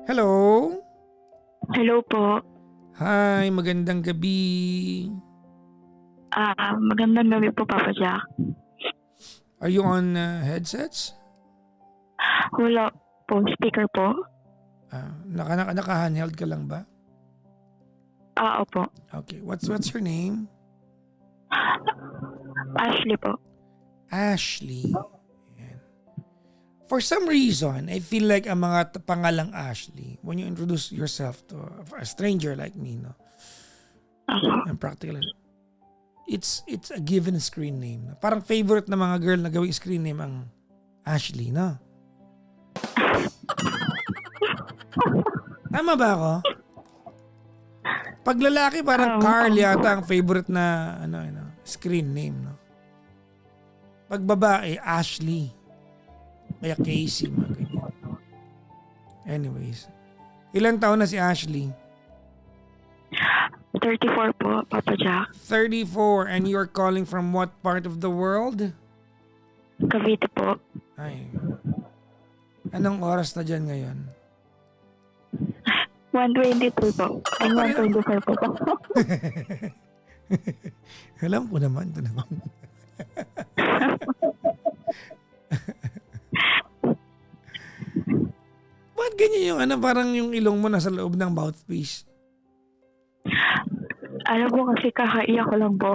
Hello? Hello po. Hi, magandang gabi. Magandang gabi po, Papa Jack. Are you on headsets? Wala po, speaker po. Naka-handheld ka lang ba? Opo. Okay, what's your name? Ashley po. Ashley. Ayan. For some reason, I feel like ang mga pangalang Ashley, when you introduce yourself to a stranger like me, no? And practical, it's a given screen name. Parang favorite na mga girl na gawing screen name ang Ashley, no? Tama ba ako? Pag lalaki parang Carl yata ang favorite na screen name, no? Pag babae, Ashley. Kaya Casey, mga ganyan. Anyways, ilang taon na si Ashley? 34 po, Papa Jack. 34, and you're calling from what part of the world? Cavite po. Ay. Anong oras na dyan ngayon? 1:22 po. Ay, 1:24 po. Alam ko naman ito naman. Ba't ganyan yung parang yung ilong mo nasa loob ng mouthpiece? Alam po kasi kakaiyak ko lang po.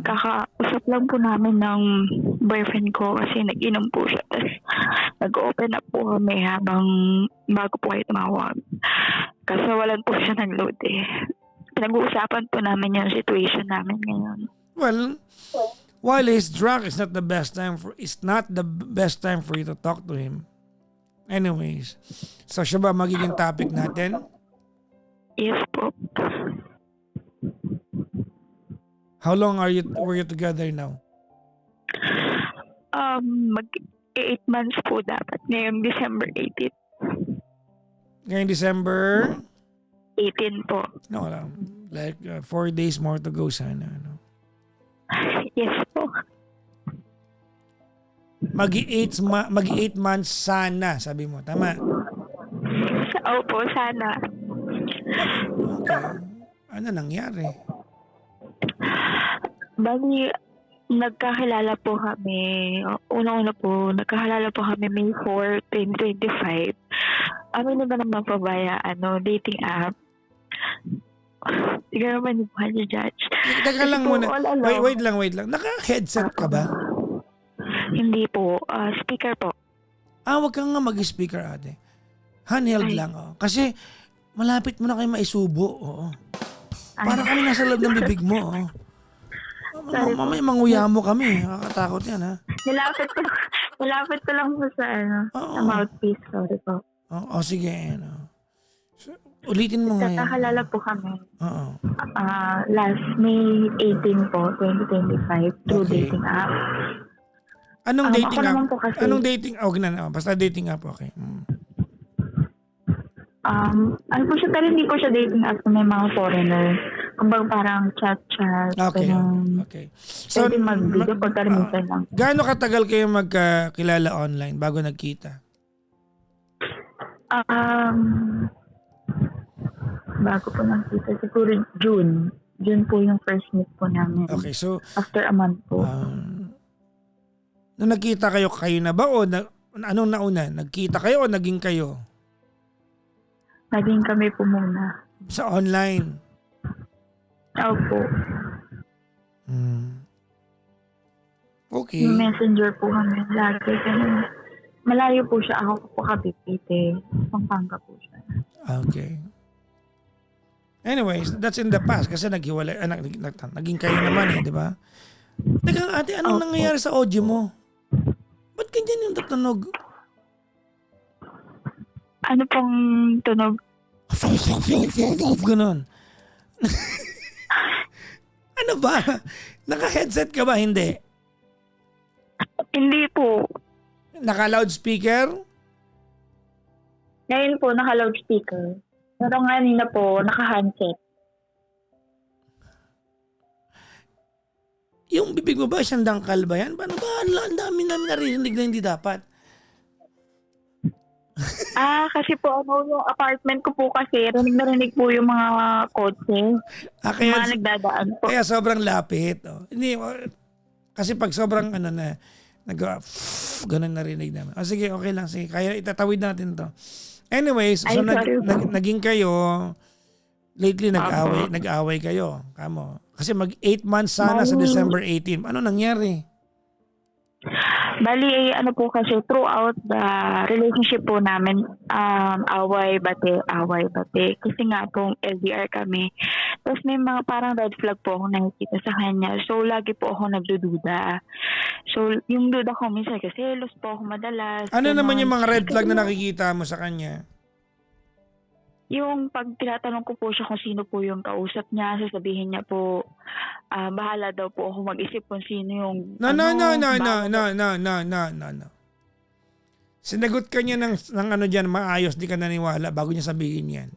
Kakausap lang po namin ng boyfriend ko kasi nag-inom po siya. Tapos nag-open up po kami habang bago po kayo tumawag. Kasi walan po siya ng load eh. Pinag-uusapan po namin yung situation namin ngayon. Well, while he's drunk, it's not the best time for you to talk to him. Anyways, so siya ba magiging topic natin? Yes po. How long were you together now? Mag-8 months po dapat. Ngayong December 18. Ngayong December? 18 po. No, like 4 days more to go sana. No? Yes po. Mag-8 months sana, sabi mo. Tama? Opo, sana. Okay. Ano nangyari? Bali, nagkakilala po kami. Una-una po, nagkakilala po kami May 4, 2025. Amin na ba naman po via dating app? Siguro naman yung buhay niya, Judge. Teka lang muna. Wait lang. Naka-headset ka ba? Hindi po. Speaker po. Wag kang nga mag-speaker, ate. Handheld lang. Oh. Kasi malapit mo na kayo maisubo. Oo. Para kami nasa loob ng bibig mo. Oh. Mamaya manguya mo kami. Nakakatakot yan, ha? Nilapit ko lang po sa sa mouthpiece. Sorry po. Sige. So, ulitin mo ngayon. Nagkakakalala po kami. Oo. Last May 18 po, 2025, through dating app. Anong dating app? Po kasi, Anong dating app? Basta dating app, okay. ano po siya, pero hindi po siya dating app na may mga foreigner. Kumbaga parang chat. Okay. So, pwede mag-video pagkalimutan lang. Gaano katagal kayo magkakilala online bago nagkita? Bago po nagkita, siguro June. June po yung first meet po namin. Okay, so after a month po. Nung nagkita kayo na ba o anong nauna? Nagkita kayo o naging kayo? Naging kami po muna. Sa online? Opo. Okay. Messenger po kami. Lagi ganun. Malayo po siya. Ako po Cavite. Pampanga po siya. Okay. Anyways, that's in the past kasi naghiwalay. Naging kayo naman di ba? Teka ate, anong nangyayari sa audio mo? Ba't ganyan yung tunog? Ano pong tunog? Ganon. Ano ba? Naka-headset ka ba? Hindi. Hindi po. Naka-loudspeaker? Ngayon po, naka-loudspeaker. Pero kanina po, naka-handset. Yung bibig mo ba, siyang dangkal ba yan? Paano ba? Ang dami namin narinig na hindi dapat. Kasi po yung apartment ko po kasi, rinig na rinig po yung mga kotse, Ah, yung mga nagdadaan po. kaya sobrang lapit. Oh. Hindi, kasi pag sobrang ganun narinig namin. Sige, okay lang. Sige, kaya itatawid natin to. Anyways, so Ay, sorry po. naging kayo, lately Opo. nag-away kayo. Kamo. Kasi mag 8 months sana sa Bali, December 18. Ano nangyari? ano po kasi, throughout the relationship po namin, away, bate. Kasi nga po, LDR kami. Tapos may mga parang red flag po akong nakikita sa kanya. So, lagi po ako nagdududa. So, yung duda ko minsan kasi selos po ako madalas. Ano naman Ganon. yung mga red flag Kasi na nakikita mo sa kanya? yung pag tinatanong ko po siya kung sino po yung kausap niya, sasabihin niya po, bahala daw po ako mag-isip kung sino yung No. Sinagot ka niya ng ano dyan, maayos, di ka naniwala bago niya sabihin yan.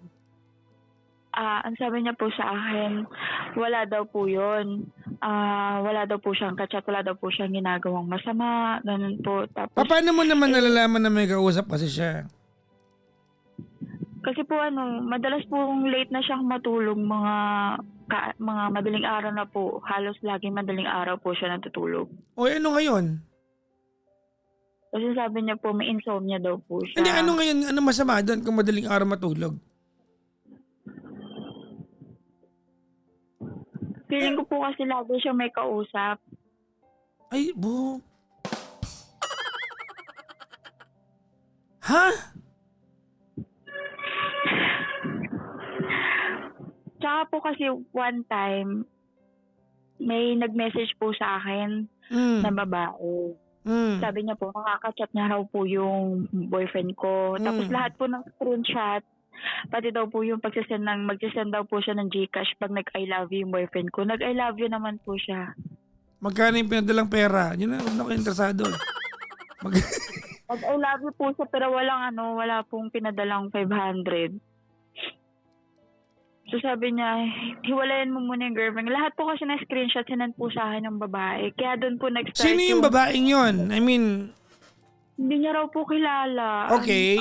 Ang sabi niya po sa akin, wala daw po yun. Wala daw po siyang kachat, wala daw po siyang ginagawang masama, ganun po. Tapos, Paano mo naman nalalaman na may kausap kasi siya? kasi po madalas po late na siyang matulog, mga madaling araw na po. Halos laging madaling araw po siya natutulog. O ano ngayon? Kasi sabi niya po may insomnia daw po siya. Hindi, ano ngayon? Ano masama doon kung madaling araw matulog? Feeling ko po kasi lagi siya may kausap. Ay, Ha? Tsaka po kasi one time, may nag-message po sa akin na babae. Sabi niya po, nakaka-chat niya raw po yung boyfriend ko. Tapos lahat po ng screenshot, pati daw po yung magsisend daw po siya ng Gcash pag nag-I love you yung boyfriend ko. Nag-I love you naman po siya. Magkano yung pinadalang pera? Yun na ako interesado. Nag-I love you po siya pero wala pong pinadalang 500. So sabi niya, hiwalayan mo muna yung girlfriend. Lahat po kasi na screenshot sinend po sa akin ng babae. Kaya doon po nag-start Sino yung babaeng yun? I mean, hindi niya raw po kilala. okay.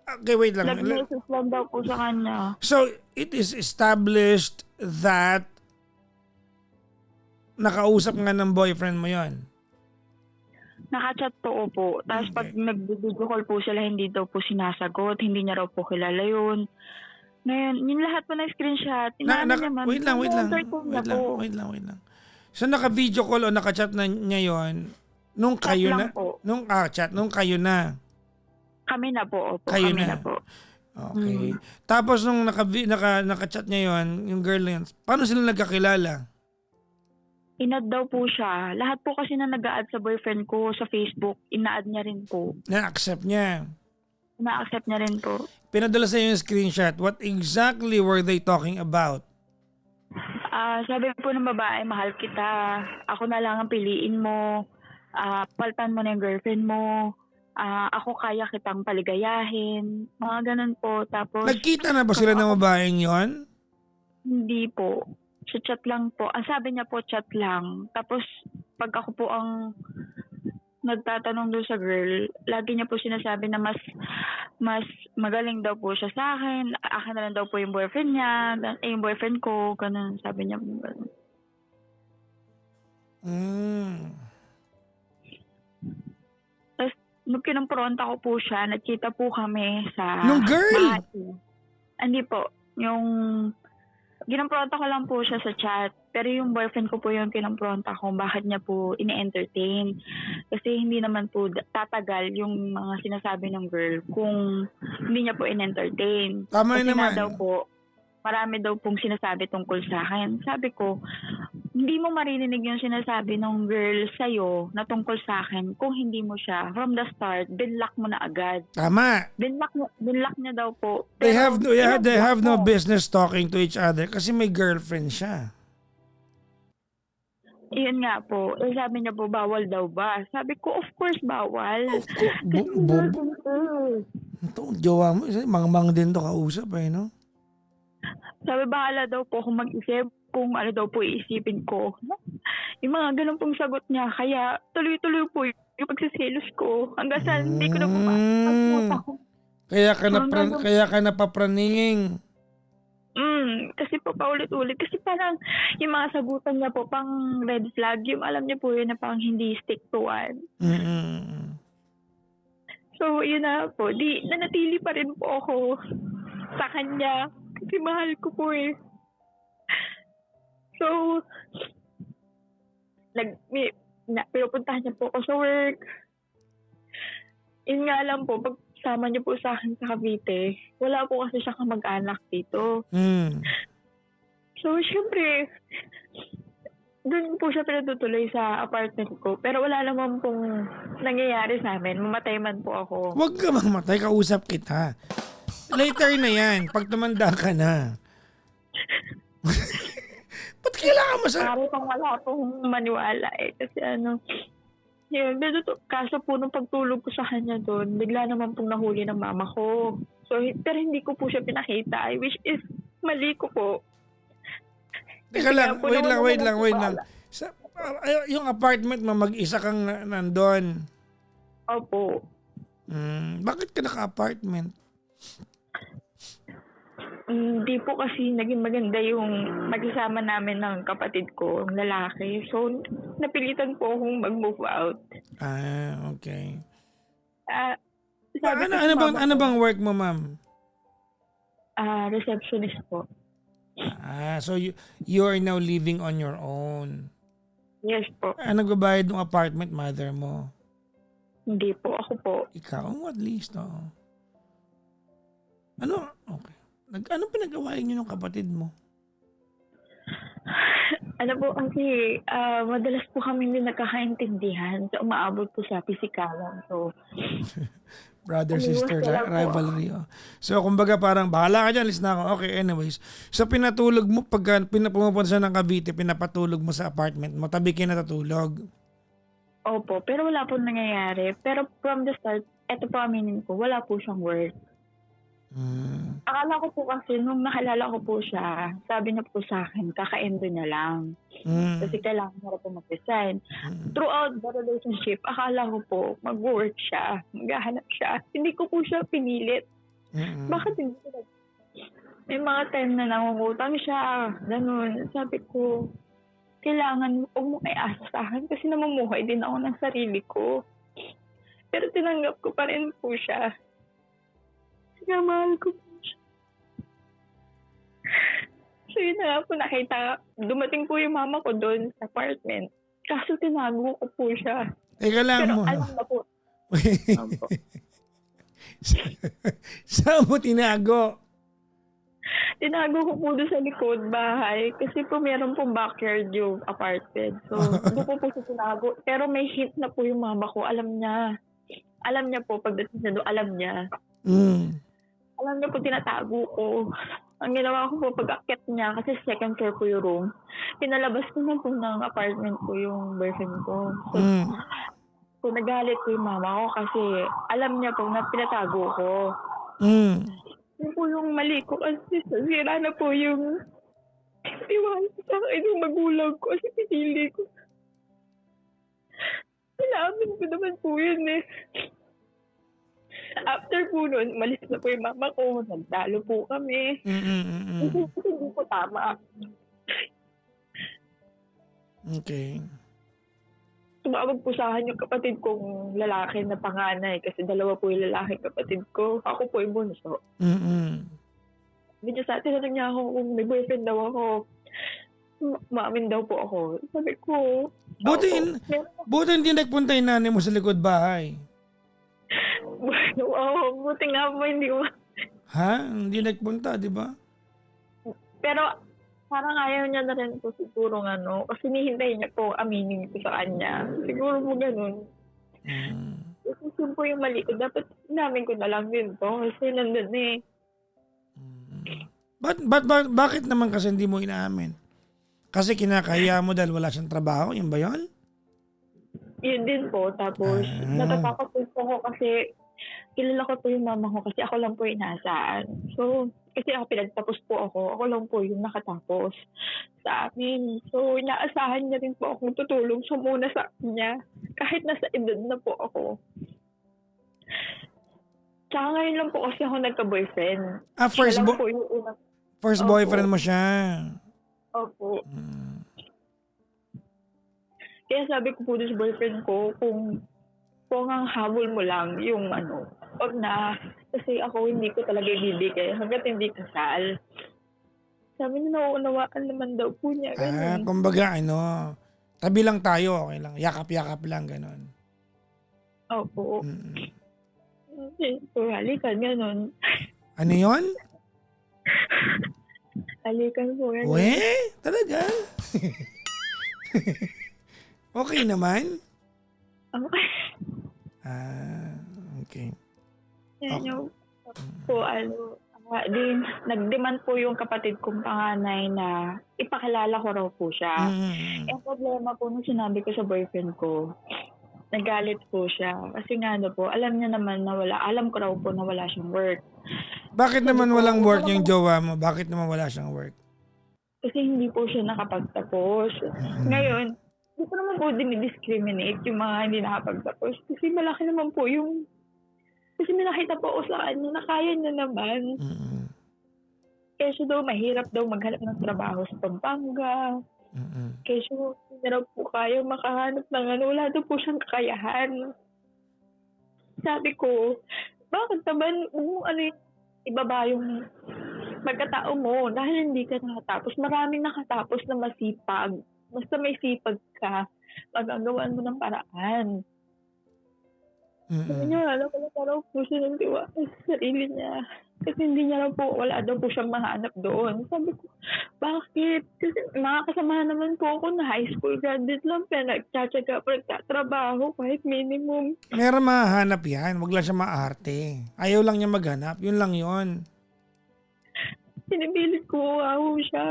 Okay, wait lang. Nag-message lang daw po sa kanya. So, it is established that nakausap nga ng boyfriend mo yon. Nakachat po po. Tapos pag nag-video call po sila, hindi daw po sinasagot. Hindi niya raw po kilala yun. Ngayon, yung lahat po na screenshot, Wait lang. So, naka-video call o naka-chat na niya yon nung kayo na? Nung kayo na? Kami na po, opo. Kayo Kami na. na po. Okay. Tapos nung naka-chat niya yon, yung girl na yun, paano sila nagkakilala? Inad daw po siya. Lahat po kasi na nag-a-add sa boyfriend ko sa Facebook, ina-add niya rin po. Na-accept niya? Na-accept niya rin po. Pinadala sa yung screenshot. What exactly were they talking about? Sabi po ng babae, mahal kita. Ako na lang ang piliin mo. Paltan mo na yung girlfriend mo. Ako kaya kitang paligayahin. Mga ganun po. Tapos, Nagkita na ba sila ng babaeng yon? Hindi po. Sa chat lang po. Ang sabi niya po, chat lang. Tapos, pag ako po ang nagtatanong doon sa girl, lagi niya po sinasabi na mas magaling daw po siya sa akin. Akin na lang daw po yung boyfriend niya. Yung boyfriend ko. Ganun. Sabi niya po. Ganun. Tapos, nung kinumpronta ko po siya, nagkita po kami sa Nung girl? Hindi po. Yung ginumpronta ko lang po siya sa chat. Pero yung boyfriend ko po yung kinumpronta ko bakit niya po ini-entertain. Kasi hindi naman po tatagal yung mga sinasabi ng girl kung hindi niya po in-entertain. Tama Kasi naman. daw po, marami daw pong sinasabi tungkol sa akin. Sabi ko, hindi mo maririnig yung sinasabi ng girl sa'yo na tungkol sa akin kung hindi mo siya from the start, binlock mo na agad. Tama. Binlock niya daw po. They Pero, have no business talking to each other kasi may girlfriend siya. Yun nga po. Sabi niya po, bawal daw ba? Sabi ko, of course, bawal. Ito, jowa mo. Mang din to kausap no? Sabi, bahala daw po kung mag-isip kung ano daw po iisipin ko. Yung mga ganun pong sagot niya. Kaya tuloy-tuloy po yung pagsiselos ko. Hanggang sa hindi ko na po Hanggang Kaya ka napapraninging. kasi po paulit-ulit. Kasi parang yung mga sagutan niya po pang red flag, yung alam niya po yun na pang hindi stick to one. Mm. So, yun na po. Di, nanatili pa rin po ako sa kanya. Kasi mahal ko po eh. So, pinupuntahan niya po ako sa work. Yun nga lang po, pag sama niyo po sa akin sa Cavite, wala po kasi siya kamag-anak dito. Mm. So, syempre, doon po siya pinatutuloy sa apartment ko. Pero wala naman pong nangyayari sa amin. Mamatay man po ako. Huwag ka mamatay, kausap kita. Later na yan, pag tumanda ka na. Ba't kailangan mo sa... Pare pang wala pong maniwala eh. Kasi yun, kaso po nung pagtulog ko sa kanya doon, bigla naman pong nahuli ng mama ko. So, pero hindi ko po siya pinakita. Which is, mali ko po. Teka lang, wait lang. Yung apartment mo, mag-isa kang nandun. Opo. Bakit ka naka-apartment? Hindi po kasi naging maganda yung magsasama namin ng kapatid ko, ang lalaki. So, napilitan po akong mag-move out. Okay. Sabi ko sa mama Ano ko, bang work mo, ma'am? receptionist po. So you are now living on your own. Yes po. Nagbabayad ng apartment, mother mo? Hindi po, ako po. Ikaw, at least, oo. Okay. Anong pinag-awayan niyo ng kapatid mo? Po kasi, madalas po kami din nagkakaintindihan. So, umaabot po sa pisikalan. So, Brother-sister Umiwas na lang po rivalry. So, kumbaga parang, bahala ka dyan, list na ako. Okay, anyways. So, pinatulog mo, pagka pumupunta siya ng Cavite, pinapatulog mo sa apartment mo, tabi kayo natutulog. Opo, pero wala po nangyayari. Pero from the start, eto po aminin ko, wala po siyang work. Akala ko po kasi, nung nakilala ko po siya, sabi niya po sa akin, kaka-endo niya lang. Kasi kailangan niya po mag-resign. Throughout the relationship, akala ko po, mag-work siya, maghahanap siya. Hindi ko po siya pinilit. Bakit hindi ko may mga time na nangungutang siya, ganun. Sabi ko, kailangan huwag mo may asa sa akin kasi namumuhay din ako ng sarili ko. Pero tinanggap ko pa rin po siya. Kaya mahal ko po siya. So yun na nga po nakita, dumating po yung mama ko doon sa apartment. Kaso tinago ko po siya. Teka lang Pero mo. alam na po. Saan mo tinago? Tinago ko po doon sa likod bahay kasi po meron pong backyard yung apartment. So doon ko po siya tinago. Pero may hint na po yung mama ko. Alam niya. Alam niya po pagdating na doon, alam niya. Alam niya po tinatago ko. Ang ginawa ko po pag-akyat niya, kasi second floor po yung room, pinalabas ko na po ng apartment ko yung boyfriend ko. So nagalit ko yung mama ko kasi alam niya po na pinatago ko. Yun po yung mali ko kasi sira na po yung iwan sa akin yung magulang ko kasi pinili ko. Inamin ko naman po yun eh. After po nun, malis na po yung mama ko. Nagtalo po kami. Hindi po tama. Okay. Tumawag po sa akin yung kapatid kong lalaki na panganay kasi dalawa po yung lalaki kapatid ko. Ako po yung bunso. Medyo sa tinanong niya ako kung may boyfriend daw ako. Maamin daw po ako. Sabi ko, buti hindi nagpunta yung nanay mo sa likod bahay. Buti nga po hindi mo. Hindi nagpunta, di ba? Pero parang ayaw niya na rin po siguro kasi hinihintay niya po aminin ko sa kanya. Siguro po ganun. Kasi yun po yung mali ko. Dapat namin ko na lang din po kasi nandun eh. Bakit naman kasi hindi mo inaamin? Kasi kinakahiya mo dahil wala siyang trabaho, yun ba yun? Yun din po. Tapos natatakot po ako kasi kilala ko po yung mama ko kasi ako lang po yung inaasahan. So, kasi ako pinagtapos po ako. Ako lang po yung nakatapos sa amin. So, inaasahan niya rin po akong tutulong siya muna sa kanya. Kahit nasa edad na po ako. Tsaka ngayon lang po kasi ako nagka-boyfriend. Ah, Siya lang po yung unang, first opo, boyfriend mo siya. opo. Mm. Kaya sabi ko po dun sa boyfriend ko, kung ang habol mo lang yung ano, wag na. Kasi ako hindi ko talaga ibibigay hanggat hindi kasal. Sabi niya nauunawaan naman daw po niya, Ah, ganun. kumbaga tabi lang tayo, okay lang. Yakap-yakap lang, gano'n. Opo. Mm. So, halikan, ganun. Ano yon? Halikan po, We? ganun. Talaga? Okay naman? Okay. Ah, okay. Yan Okay. yung po, nag-demand po yung kapatid kong panganay na ipakilala ko raw po siya. Mm. Ang problema po nung sinabi ko sa boyfriend ko, nagalit po siya. Kasi nga ano po, alam ko raw po na wala siyang work. Bakit Sabi naman ko, walang wala work yung naman, jowa mo? Bakit naman wala siyang work? kasi hindi po siya nakapagtapos. Mm. Ngayon, hindi ko naman po dinidiscriminate yung mga hindi nakapagtapos. Kasi malaki naman po kasi may nakita po ako sa kanya na kaya niya naman. Mm. Kesyo daw, mahirap daw maghanap ng trabaho sa Pampanga. Mm. Kesyo, hindi na raw po kaya makahanap ng wala daw po siyang kakayahan. Sabi ko, bakit naman ibaba yung pagkatao mo dahil hindi ka nakatapos. Maraming nakatapos na masipag. Basta may sipag ka, magagawan mo ng paraan. Sabi Mm. niya, alam ko na parang po siya ng tiwala sa sarili niya. Kasi hindi niya lang po, wala daw po siyang mahanap doon. Sabi ko, bakit? Kasi mga kasamahan naman po ako na high school graduate lang, pero nagtsatsaga pa, nagtatrabaho kahit minimum. Meron mahanap yan. Wag lang siya maarte. Ayaw lang niya maghanap. Yun lang yun. Sinipilit ko ako siya.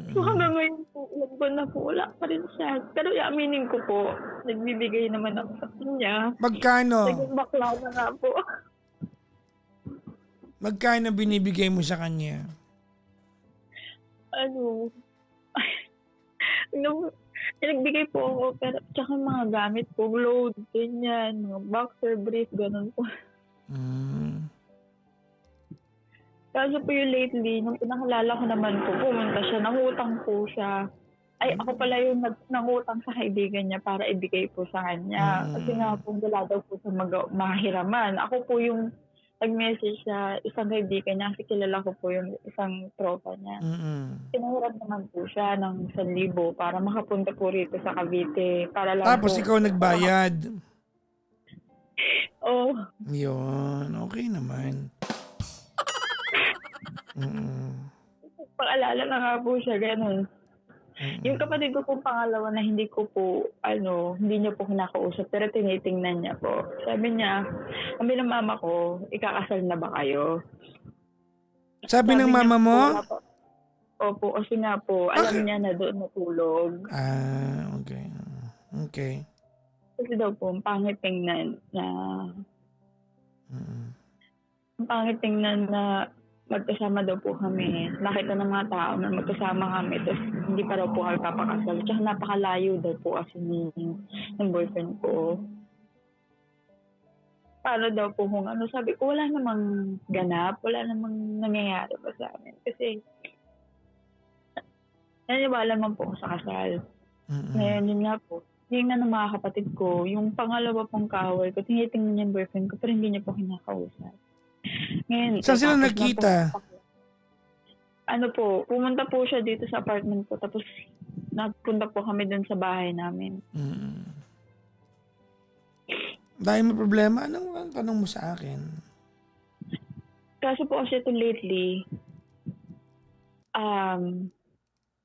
So Mm. hanggang ngayon po, ilang buwan na po, wala pa rin siya. Pero aminin ko po, nagbibigay naman ako sa kanya. Magkano? Naging bakla na nga po. Magkano binibigay mo sa kanya? Ano, nung nagbigay po ako, pero tsaka mga gamit po, load, ganyan, mga boxer brief, ganun po. Mm. Kaso po yung lately, nung pinakilala ko naman po, pumunta siya, nangutang po siya. Ay, ako pala yung nangutang sa kaibigan niya para ibigay po sa kanya. Kasi nga Mm. po, wala daw po sa mahiraman. Ako po yung nag-message sa isang kaibigan niya kasi kilala ko po yung isang tropa niya. Mm. Pinahiram naman po siya ng 1,000 para makapunta po rito sa Cavite. Para lang Tapos po, ikaw nagbayad. oh, Yun. Okay naman. Mm. paalala na nga po siya, ganun. Yung Mm. kapatid ko pong pangalawa na hindi ko po, hindi niya po kinakausap, pero tinitingnan niya po. Sabi niya, sabi ng mama ko, ikakasal na ba kayo? Sabi ng Sabi niya mama mo? po, wala po. Opo, kasi nga po, alam Bakit? niya na doon natulog. Ah, okay. Okay. Kasi daw po, ang pangit tingnan Mm. na magkasama daw po kami. Nakita ng mga tao na magkasama kami, tapos hindi pa daw po kami papakasal. Tsaka napakalayo daw po kasi ng boyfriend ko. Paano daw po kung sabi ko, wala namang ganap, wala namang nangyayari pa sa amin. Kasi naniwala man po ako sa kasal. Mm. Ngayon, yun nga po, yung ng mga kapatid ko, yung pangalawa pong kaaway ko, tinitingnan niya yung boyfriend ko, pero hindi niya po kinakausap. Ngayon, Saan sila tapos na po, nakita? pumunta po siya dito sa apartment ko, tapos napunta po kami dun sa bahay namin. Mm. Dahil may problema, anong tanong mo sa akin? Kaso po kasi ito lately,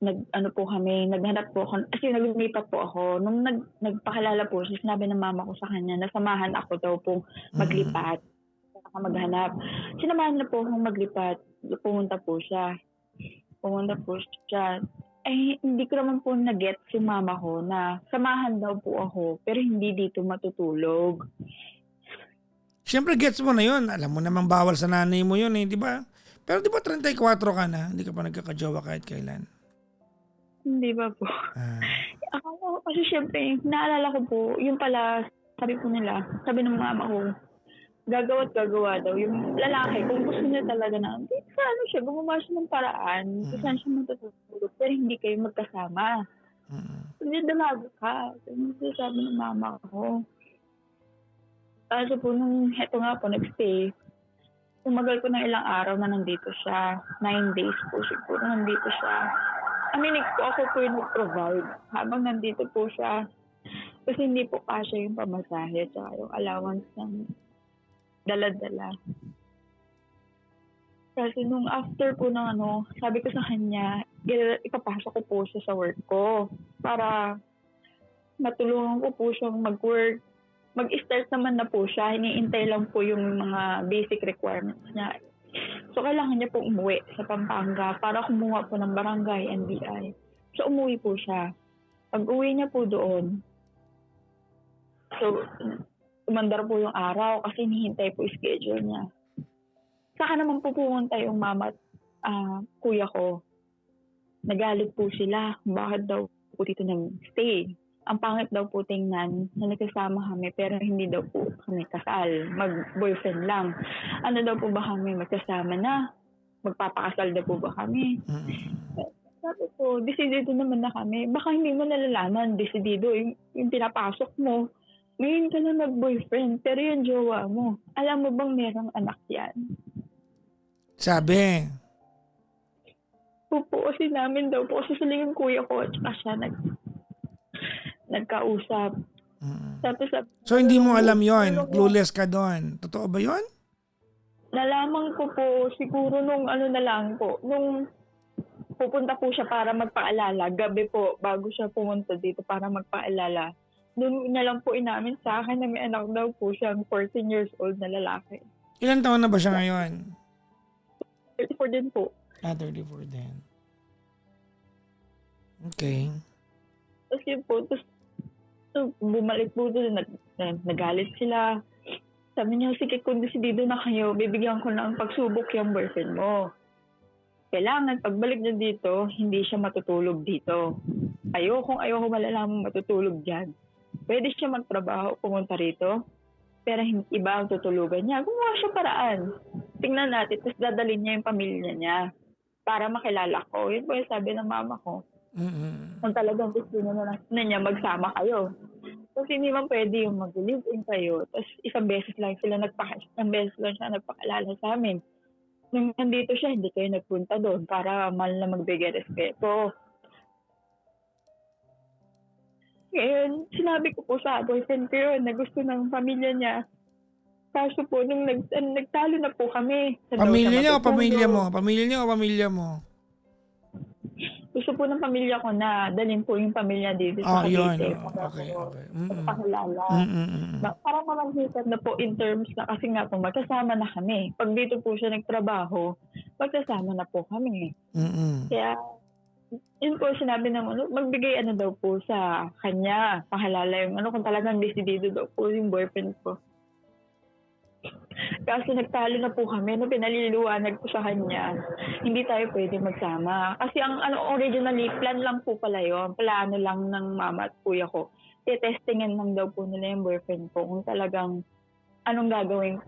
naghanap po ako, kasi naglipat po ako. Nung nagpakilala po siya, sinabi ng mama ko sa kanya, nasamahan ako daw po maglipat, saka maghanap. Sinamahan na po akong maglipat, pumunta po siya. Eh, hindi ko naman po na-get si mama ko na samahan daw po ako, pero hindi dito matutulog. Siyempre gets mo na yun. Alam mo namang bawal sa nanay mo yun eh, di ba? Pero di ba 34 ka na? Hindi ka pa nagkakajowa kahit kailan. Hindi ba po? Ah. Ako, kasi syempre, naalala ko po, yung pala, sabi ng mama ko, gagawa at gagawa daw. Yung lalaki, kung gusto niya talaga na, di sa ano siya, gumawa siya ng paraan kung saan siya matutulog, pero hindi kayo magkasama. Hindi dalaga ka. Yung sabi ng mama ko. Kaso po, nung heto nga po, nag-stay, tumagal ko ng ilang araw na nandito siya. 9 days po siguro nandito siya. Ako po yung nag-provide habang nandito po siya. Kasi hindi po kasya yung pamasahe at yung allowance ng dala-dala. Kasi nung after po ng sabi ko sa kanya, ipapasok ko po siya sa work ko para matulungan ko po siyang mag-work. Mag-start naman na po siya. Hiniintay lang po yung mga basic requirements niya. So, kailangan niya po umuwi sa Pampanga para kumuha po ng barangay, NBI. So, umuwi po siya. Pag-uwi niya po doon, so, umandar po yung araw kasi hinihintay po yung schedule niya. Saka naman po pumunta yung mama at kuya ko. Nagalit po sila kung bakit daw po dito nag-stay. Ang pangit daw po tingnan na nagkasama kami pero hindi daw po kami kasal. Mag-boyfriend lang. Ano daw po ba kami magkasama na? Magpapakasal daw po ba kami? Sabi ko, desidido naman na kami. Baka hindi mo nalalaman, desidido. Yung pinapasok mo. Ngayon ka na nag-boyfriend, pero yung jowa mo, alam mo bang merong anak yan? Sabi. Pupuusin namin daw po. Kasi sila yung kuya ko at saka siya nagkausap. Tapos, So hindi mo alam yon, clueless ka doon. Totoo ba yon? Nalaman ko po siguro nung na lang po, nung pupunta po siya para magpaalala, gabi po, bago siya pumunta dito para magpaalala. Doon na lang po inamin sa akin na may anak daw po siyang 14 years old na lalaki. Ilan taon na ba siya ngayon? 34 din po. 34 din. Okay. Tapos yun po, bumalik po doon, nagalit sila. Sabi niya, sige kung desidido na kayo, bibigyan ko ng pagsubok yung boyfriend mo. Kailangan pagbalik niya dito, hindi siya matutulog dito. Kung ayoko malalaman matutulog dyan. Pwede siya magtrabaho, pumunta rito, pero iba ang tutulugan niya. Gumawa siya paraan. Tingnan natin, tapos dadalhin niya yung pamilya niya para makilala ko. Yun po yung sabi ng mama ko. Kung talagang gusto niya magsama kayo. Kasi hindi man pwede yung mag-live-in kayo. Tapos isang beses lang siya nagpakilala sa amin. Nung nandito siya, hindi kayo nagpunta doon para mahal na magbigay respeto. Ngayon, sinabi ko po sa boyfriend ko yun na gusto ng pamilya niya. Kaso po, nung nagtalo na po kami. Pamilya niya o pamilya mo? Pamilya niya o pamilya mo? Gusto po ng pamilya ko na dalhin po yung pamilya dito sa Cavite. Okay. Pakilala. Para mamanghisan na po in terms na kasi nga po magkasama na kami. Pag dito po siya nagtrabaho, magkasama na po kami. Kaya, yun po sinabi ng magbigay daw po sa kanya. Pahalala yung kung talagang desidido daw po yung boyfriend ko. Kasi nagtalo na po kami, pinaliliwanag ko sa kanya, hindi tayo pwede magsama. Kasi ang originally, plan lang po pala yun. Plano lang ng mama at kuya ko. Testingan lang daw po nila yung boyfriend ko kung talagang anong gagawin.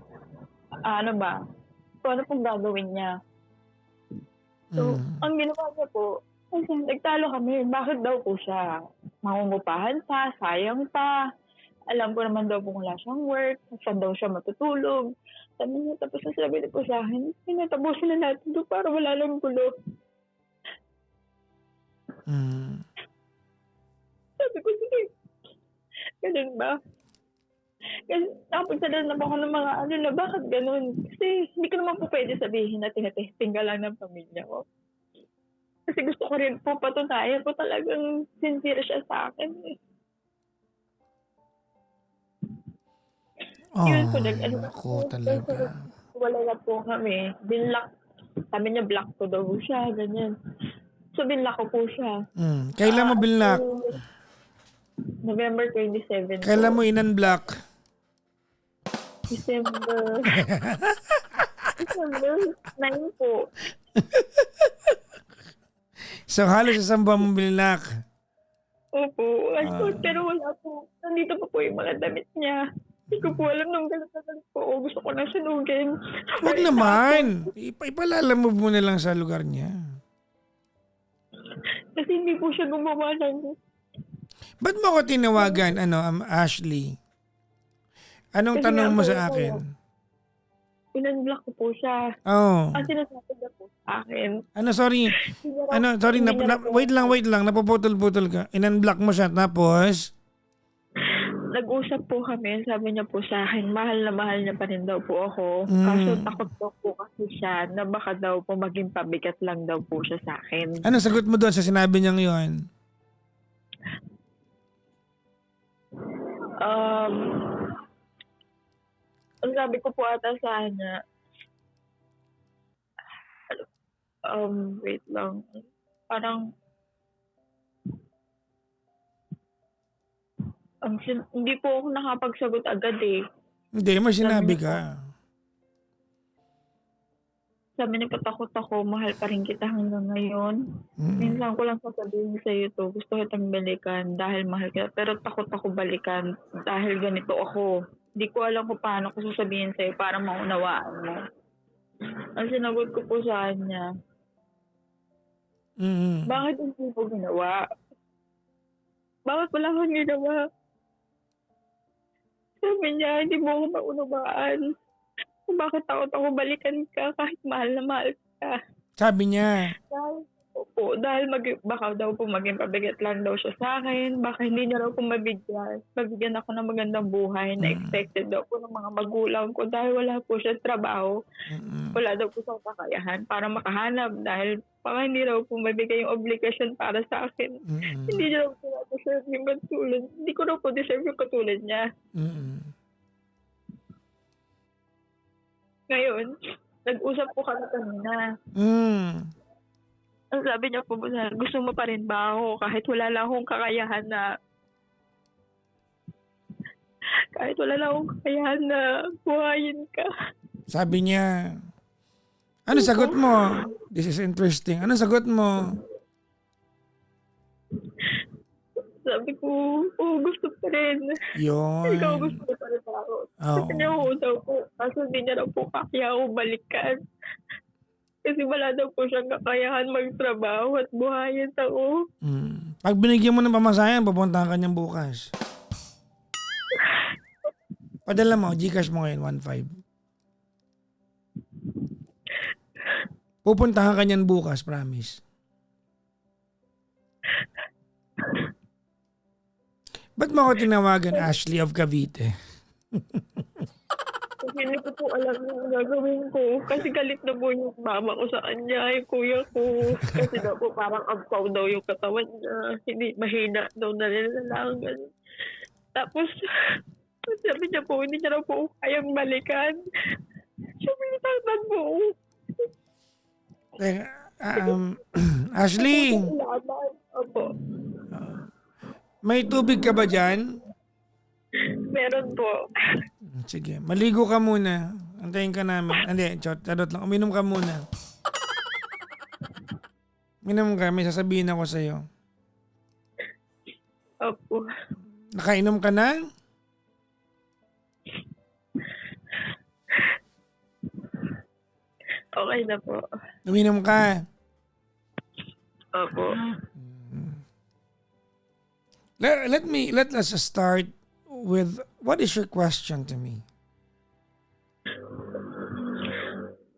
Kung ano pong gagawin niya. So, ang ginawa niya po, kasi nagtalo kami, bakit daw po siya mangungupahan pa, sayang pa. Alam ko naman daw kung wala siyang work, saan daw siya matutulog. Sabi niya, tapos nasabi niya po sa akin, pinatapusin na natin doon para wala lang gulo. Sabi ko, sige, ganun ba? Kasi nakapagsadal na ako ng mga na bakit ganun? Kasi hindi ko naman po pwede sabihin na tinetesting ka lang ng pamilya ko. Kasi gusto ko rin po patunayan po talagang sincere siya sa akin. Yun po, ako talaga. Wala na po kami. Binlock. Sabi niya, block ko daw siya, ganyan. So, binlock ko po siya. Kailan mo binlock? November 27. Kailan mo in-unblock? December 9 po. So, halos isang buwan mo binlock? Opo. Pero wala po. Nandito pa po yung mga damit niya. Hindi ko po alam nung galit na galit po ako. Gusto ko na sunugin. Huwag Or naman. Ipalalamove mo na lang sa lugar niya. Kasi hindi po siya gumawa ng... Ba't mo ako tinawagan, Ashley? Anong Kasi tanong nga mo po, sa akin? Inunblock ko po siya. Oh. Ang sinasabi niya po sa akin. Sorry. Sorry, wait lang. Napuputol-putol ka. In-unblock mo siya, tapos? Nag-usap po kami. Sabi niya po sa akin, mahal na mahal niya pa rin daw po ako. Mm. Kaso takot daw po kasi siya na baka daw po maging pabigat lang daw po siya sa akin. Ano sagot mo doon sa sinabi niyang yun? Ang sabi ko po ata sa kanya, wait lang. Parang, hindi po ako nakapagsagot agad eh. Hindi, may sinabi ka. Sabi niya, patakot ako, mahal pa rin kita hanggang ngayon. Minsan ko lang sasabihin sa iyo to, gusto kitang balikan dahil mahal kita. Pero takot ako balikan dahil ganito ako. Hindi ko alam kung paano ko sasabihin sa iyo para maunawaan mo. Ang sinagot ko po sa kanya, bakit hindi mo ginawa? Bakit wala kang ginawa? Sabi niya, hindi mo ako maunawaan. Kung bakit takot ako balikan ka kahit mahal na mahal ka. Sabi niya. Dahil baka daw po maging pabigat lang daw siya sa akin. Baka hindi niya raw po mabigyan ako ng magandang buhay na expected daw po ng mga magulang ko dahil wala po siya trabaho. Wala daw po siyang kakayahan para makahanap dahil baka hindi raw po mabigay yung obligasyon para sa akin. Hindi niya raw po deserve yung katulad. Hindi ko raw po deserve yung katulad niya. Ngayon, nag-usap po kami kanina. Ang sabi niya po, gusto mo pa rin ba ako kahit wala lang akong kakayahan na buhayin ka. Sabi niya. Ano sagot mo? This is interesting. Ano sagot mo? Sabi ko, gusto pa rin. Yun. Ikaw gusto pa rin ako. Kasi niya daw po. Kaso hindi niya daw po kaya ako balikan. Kasi wala daw po siyang kakayahan magtrabaho at buhayin ako. Pag binigyan mo ng pamasayan, pupuntahan ka niyang bukas. Padala mo, Gcash mo ngayon, 1.5. Pupuntahan ka niyan bukas, promise. Ba't mo ako tinawagan, Ashley of Cavite? Kasi hindi ko po alam yung gagawin ko. Kasi galit na po yung mama ko sa kanya, yung kuya ko. Kasi daw po parang ampaw daw yung katawan niya. Hindi, mahina daw na nilalangan. Tapos, sabi niya po, hindi niya raw po kayang balikan. Sabi niya, tatag po. Ashley, Opo. may tubig ka ba dyan? Meron po. Sige, maligo ka muna. Antayin ka namin. Hindi, charot lang. Uminom ka muna. Uminom ka, may sasabihin ako sa'yo. Opo. Nakainom ka na? Okay na po. Uminom ka? Opo. Let us start with, what is your question to me?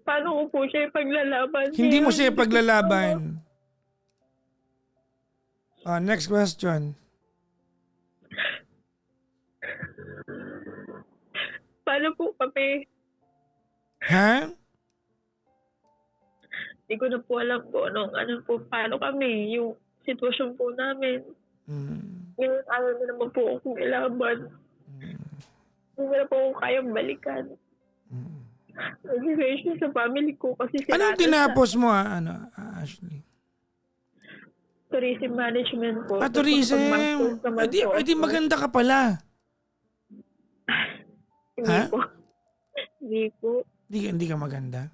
Paano ko po siya ipaglalaban? Hindi mo siya ipaglalaban. Next question. Paano po kami? Ha? Hindi ko na po alam po paano kami, yung sitwasyon po namin. Ngayon, ayaw na naman po akong ilaban. Hindi na po akong kayang balikan. Nag-relation sa family ko kasi Anong tinapos mo, Ashley? Tourism management po. Tourism. Di maganda ka pala. Hindi po. Hindi po. Hindi ka maganda?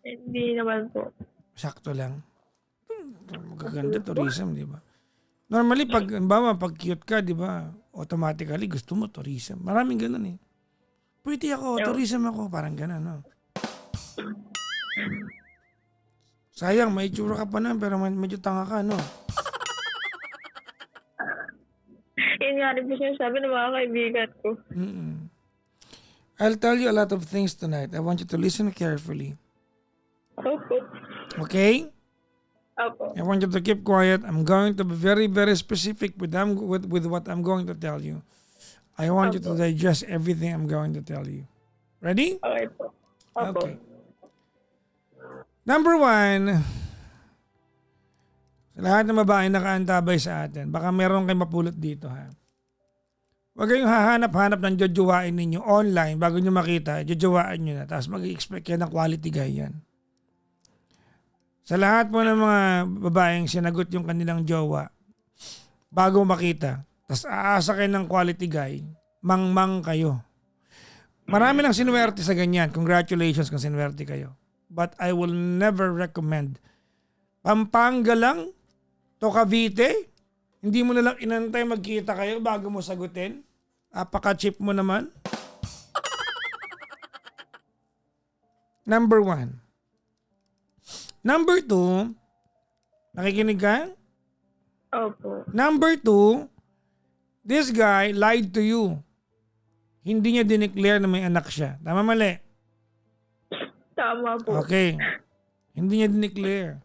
Hindi naman po. Sakto lang. Magaganda tourism, di ba? Normally, pag cute ka, di ba, automatically gusto mo tourism. Maraming ganun eh. Pretty ako, tourism ako, parang ganun, no? Sayang, may itsura ka pa na, pero medyo tanga ka, no? Yun nga rin po sinasabi ng mga kaibigan ko. I'll tell you a lot of things tonight. I want you to listen carefully. Opo. Okay? Opo. I want you to keep quiet. I'm going to be very, very specific with what I'm going to tell you. I want you to digest everything I'm going to tell you. Ready? Okay po. Opo. Okay. Number 1, sa lahat ng babae nakaantabay sa atin, baka meron kayong mapulot dito, ha? Huwag kayong hahanap-hanap ng jojowain ninyo online bago nyo makita, jojowain nyo na. Tapos mag-expect kayo ng quality guy yan. Sa lahat po ng mga babaeng sinagot yung kanilang jowa, bago makita, tapos aasa kayo ng quality guy, mangmang kayo. Marami nang sinuwerte sa ganyan. Congratulations kung sinuwerte kayo. But I will never recommend. Pampanga lang, to Cavite, hindi mo na lang inantay magkita kayo bago mo sagutin. Apaka-cheap mo naman. Number 1. Number 2, nakikinig ka? Opo. Number 2, this guy lied to you. Hindi niya dineclare na may anak siya. Tama mali? Tama po. Okay. Hindi niya dineclare.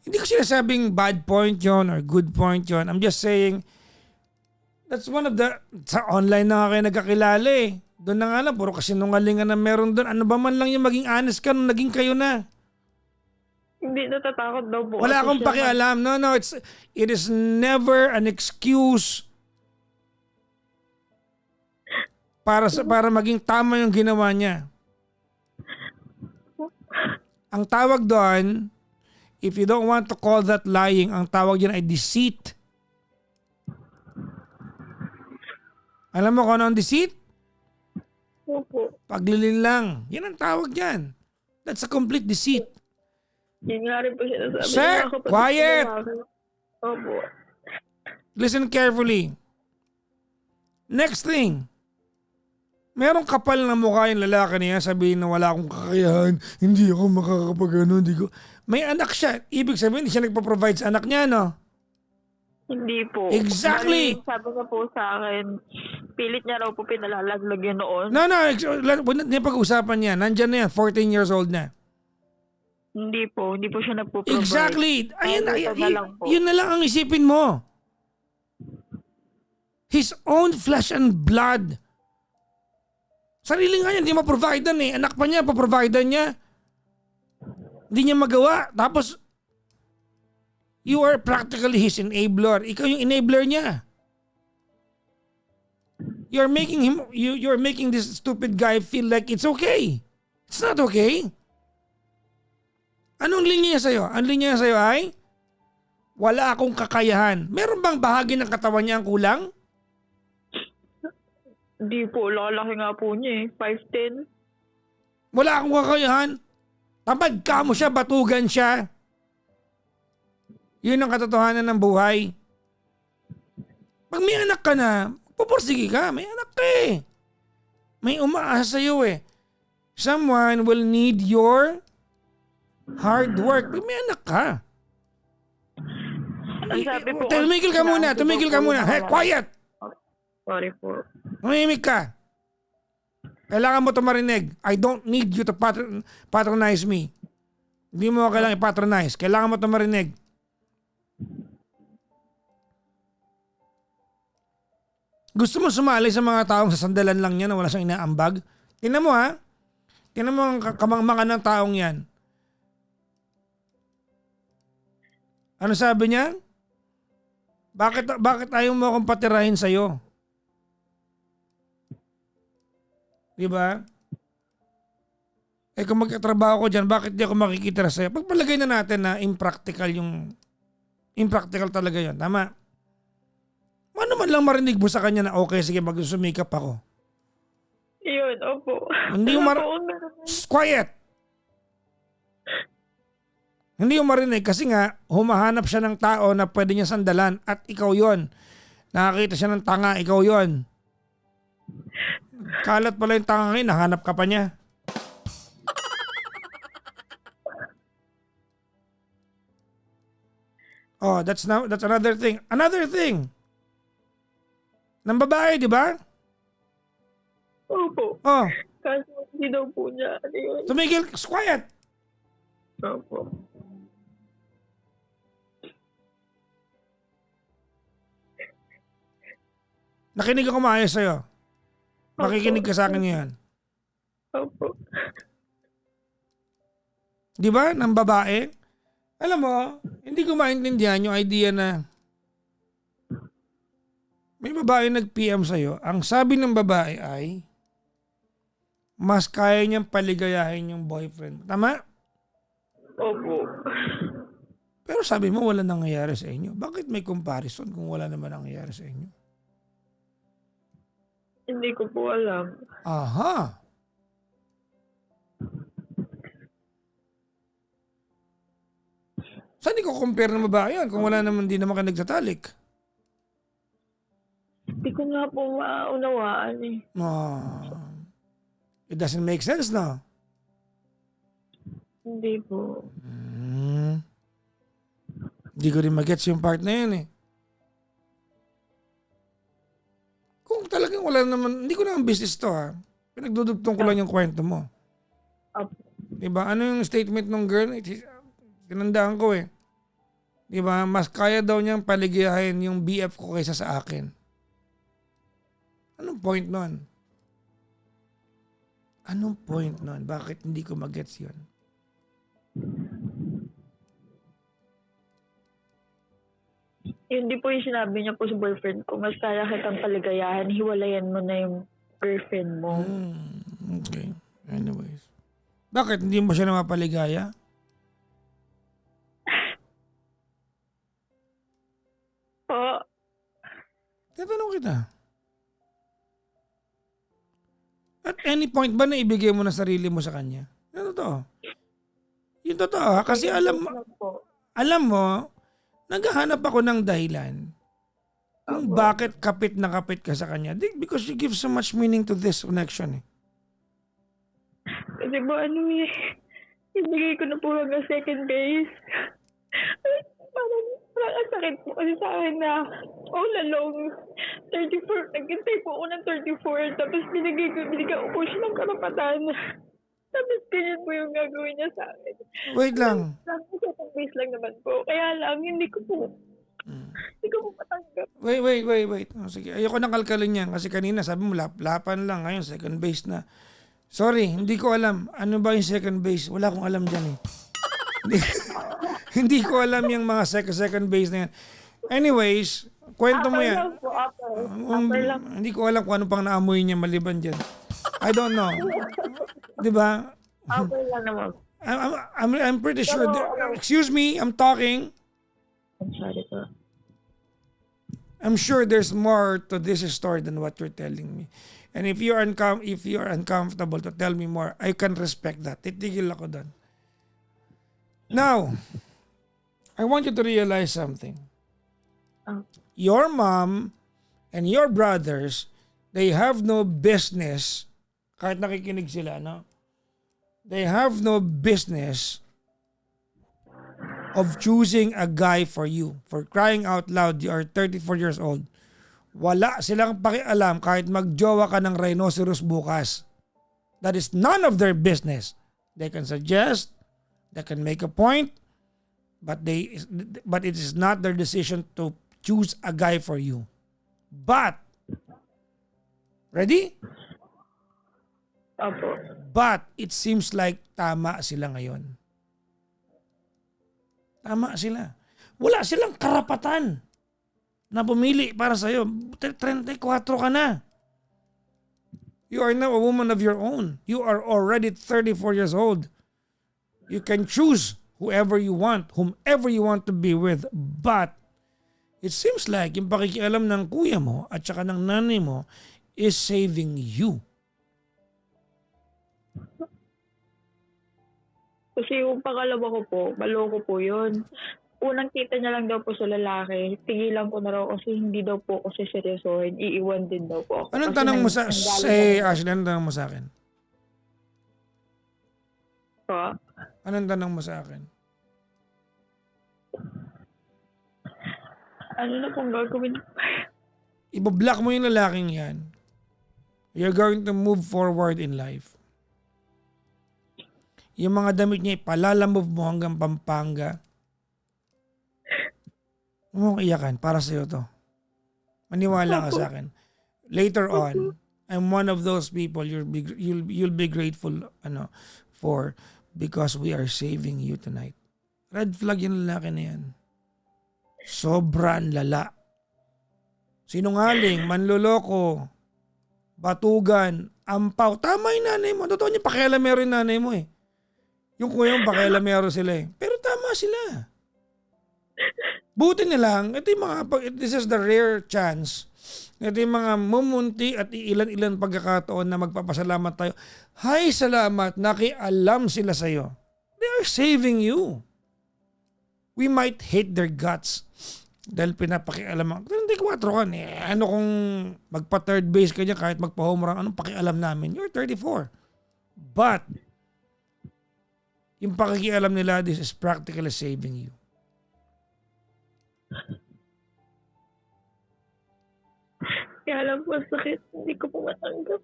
Hindi ko sinasabing bad point yon or good point yon. I'm just saying, that's one of the, sa online na nga kayo nagkakilala eh. Doon na nga lang, puro kasinungalingan na meron doon. Ano ba man lang yung maging honest ka nung naging kayo na? Hindi, natatakot daw po. Wala kasi akong siya. pakialam. No, it is never an excuse para maging tama yung ginawa niya. Ang tawag doon, if you don't want to call that lying, ang tawag yan ay deceit. Alam mo kung ano ang deceit? Opo. Paglilin lang. Yan ang tawag yan. That's a complete deceit. Yun nga rin po sinasabi. Sir, ng mga kapatid quiet! ko na akin. Opo. Listen carefully. Next thing. Merong kapal na mukha yung lalaki niya, sabihin na wala akong kakayahan, hindi ako makakapagano, hindi ko. May anak siya. Ibig sabihin, hindi siya nagpo-provide sa anak niya, no? Hindi po. Exactly. Bali, sabi ko po sa akin, pilit niya raw po pinalalaglag yun noon. No, hindi pag-usapan niya. Nandyan na yan, 14 years old na. Hindi po. Hindi po siya nagpo-provide. Exactly. Ito na lang po. Yun na lang ang isipin mo. His own flesh and blood. Sarili nga niya, hindi ma-providean eh. Anak pa niya, pa-providean niya. Hindi niya magawa. Tapos, you are practically his enabler. Ikaw yung enabler niya. You're making this stupid guy feel like it's okay. It's not okay. Anong linya niya sa'yo? Ang linya niya sa'yo ay, wala akong kakayahan. Meron bang bahagi ng katawan niya ang kulang? Hindi po. Lalaki nga po niya eh. 5'10". Wala akong kakayahan. Tamad ka mo siya, batugan siya. Yun ang katotohanan ng buhay. Pag may anak ka na, pupursige ka. May anak ka eh. May umaasa sa'yo eh. Someone will need your hard work. Pag may anak ka. Ang sabi po, Tumigil ka muna. Tumigil ka muna. Hey, quiet! Sorry po. Tumimik ka. Kailangan mo ito marinig. I don't need you to patronize me. Hindi mo kailangan i-patronize. Kailangan mo ito marinig. Gusto mo sumali sa mga taong sasandalan lang niya na wala siyang inaambag? Tingnan mo ha. Tingnan mo ang kamangmangan ng taong yan. Ano sabi niya? Bakit ayaw mo akong patirahin sa'yo? Diba? Eh kung magkatrabaho ko dyan, bakit di ako makikitira sa'yo? Pagpalagay na natin na impractical talaga yun. Tama? Ano man lang marinig mo sa kanya na okay, sige magsumikap ako. Yun, opo. Hindi mo quiet! Hindi mo marinig kasi nga humahanap siya ng tao na pwede niya sandalan at ikaw yon. Nakakita siya ng tanga, ikaw yon. Kalat pala yung tanga ngayon, nahanap ka pa niya. Oh, that's another thing. Another thing. Ng babae, di ba? Opo. Oh, Kasi hindi daw po niya. Ano yun? tumigil, quiet. Opo. Nakinig ako maayos sa'yo. Makikinig ka sa akin ngayon. Opo. Di ba? Ng babae. Alam mo, hindi ko maintindihan yung idea na may babae nag-PM sa'yo. Ang sabi ng babae ay mas kaya niyang paligayahin yung boyfriend. Tama? Opo. Pero sabi mo wala nangyayari sa inyo. Bakit may comparison kung wala naman nangyayari sa inyo? Hindi ko po alam. Aha. Saan ko compare ng babae yan kung wala naman din naman kayo nagtatalik? Hindi ko nga po maunawaan eh. Ah, it doesn't make sense na. Hindi po. Hindi ko rin magets yung part na yun eh. Kung talagang wala naman, hindi ko naman business to ha. Pinagdudugtong ko lang yung kwento mo. Opo. Diba? Ano yung statement ng girl? Tinandaan ko eh. Diba? Mas kaya daw niyang paligayahin yung BF ko kaysa sa akin. Anong point nun? Anong point nun? Bakit hindi ko magets yun? Hindi po yung sinabi niya po sa boyfriend ko. Mas kaya kitang paligayahan. Hiwalayan mo na yung girlfriend mo. Okay. Anyways. Bakit? Hindi mo siya na mapaligaya? Po. Tatanong kita. At any point ba na ibigay mo na sarili mo sa kanya? Ano to? Yung totoo ha? Kasi alam mo, naghahanap ako ng dahilan kung bakit kapit na kapit ka sa kanya. Because you give so much meaning to this connection eh. Kasi po eh. Ibigay ko na po hanggang second base. Parang ang sakit po kasi sa akin na all along 34, nagkintay po ako ng 34 tapos binigyan ko po siya ng karapatan. Tapos ganyan po yung gagawin niya sa akin. Wait lang. Second base lang naman po. Kaya lang, hindi ko po matanggap. Wait. Oh, sige, ayoko nang kalkalin yan kasi kanina sabi mo lapan lang. Ngayon second base na. Sorry, hindi ko alam. Ano ba yung second base? Wala akong alam dyan eh. Hindi ko alam yung mga second base na yan. Anyways, kwento mo yan. Upper lang. Hindi ko alam kung ano pang naamoy niya maliban dyan. I don't know. Di ba? Upper lang naman. I'm pretty sure. Excuse me, I'm talking. I'm sorry po. I'm sure there's more to this story than what you're telling me. And if you're uncomfortable to tell me more, I can respect that. Titigil ako doon. Now, I want you to realize something. Your mom and your brothers, they have no business, kahit nakikinig sila, no? They have no business of choosing a guy for you. For crying out loud, you are 34 years old. Wala silang pakialam kahit magjowa ka ng rhinoceros bukas. That is none of their business. They can suggest, they can make a point, but it is not their decision to choose a guy for you. But, ready? Opo. But, it seems like tama sila ngayon. Tama sila. Wala silang karapatan na pumili para sa'yo. 34 ka na. You are now a woman of your own. You are already 34 years old. You can choose whoever you want, whomever you want to be with. But, it seems like yung pakikialam ng kuya mo at saka ng nanay mo is saving you. Kasi yung pangalawa ko po, maloko po yun. Unang kita niya lang daw po sa lalaki, tigilan ko na raw kasi hindi daw po ako siseryosohin, iiwan din daw po ako. Anong Kasi tanong mo sa, nanggaling kami Ashley, anong tanong mo sa akin? pa. Anong tanong mo sa akin? Ano na pong gagawin? Ibablock mo yung lalaking yan. You're going to move forward in life. Yung mga damit niya, ipalalamove mo hanggang Pampanga. Huwag mong iyakan. Para sa'yo to. Maniwala ka sa akin. Later on, I'm one of those people you'll be grateful for because we are saving you tonight. Red flag yung lalaki na yan. Sobrang lala. Sinungaling, manloloko, batugan, ampaw. Tama yung nanay mo. Totoo niya, pakialamero yung nanay mo eh. Yung kuya mo, pakialamero sila eh. Pero tama sila. Buti na lang, this is the rare chance. Ito yung mga mumunti at ilan-ilan pagkakataon na magpapasalamat tayo. Hay, salamat, nakialam sila sa'yo. They are saving you. We might hate their guts dahil pinapakialaman. 34 ka, ano kung magpa third base ka niya kahit magpa-home run, anong pakialam namin? You're 34. But, yung pakikialam nila, this is practically saving you. Kaya alam po, sakit. Hindi ko po matanggap.